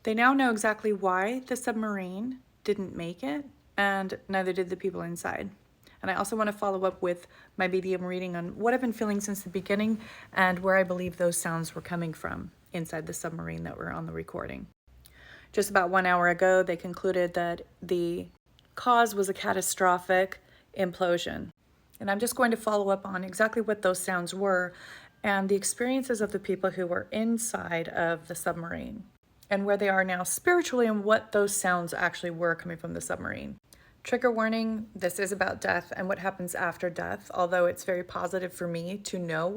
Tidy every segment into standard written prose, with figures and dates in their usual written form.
They now know exactly why the submarine didn't make it, and neither did the people inside. And I also want to follow up with my medium reading on what I've been feeling since the beginning and where I believe those sounds were coming from inside the submarine that were on the recording. Just about 1 hour ago, they concluded that the cause was a catastrophic implosion. And I'm just going to follow up on exactly what those sounds were and the experiences of the people who were inside of the submarine and where they are now spiritually and what those sounds actually were coming from the submarine. Trigger warning, this is about death and what happens after death, although it's very positive for me to know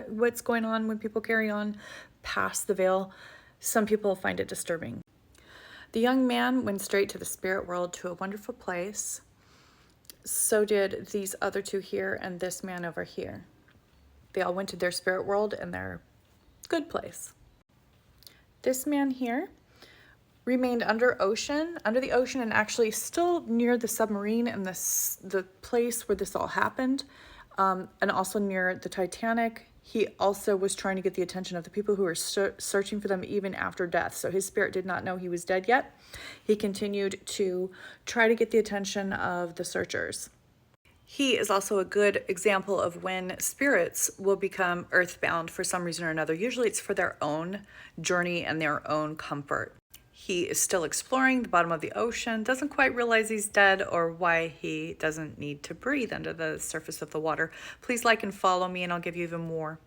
what's going on when people carry on past the veil. Some people find it disturbing. The young man went straight to the spirit world, to a wonderful place. So did these other two here and this man over here. They all went to their spirit world and their good place. This man here remained under the ocean, and actually still near the submarine and the place where this all happened, and also near the Titanic. He also was trying to get the attention of the people who were searching for them even after death. So his spirit did not know he was dead yet. He continued to try to get the attention of the searchers. He is also a good example of when spirits will become earthbound for some reason or another. Usually it's for their own journey and their own comfort. He is still exploring the bottom of the ocean, doesn't quite realize he's dead or why he doesn't need to breathe under the surface of the water. Please like and follow me and I'll give you even more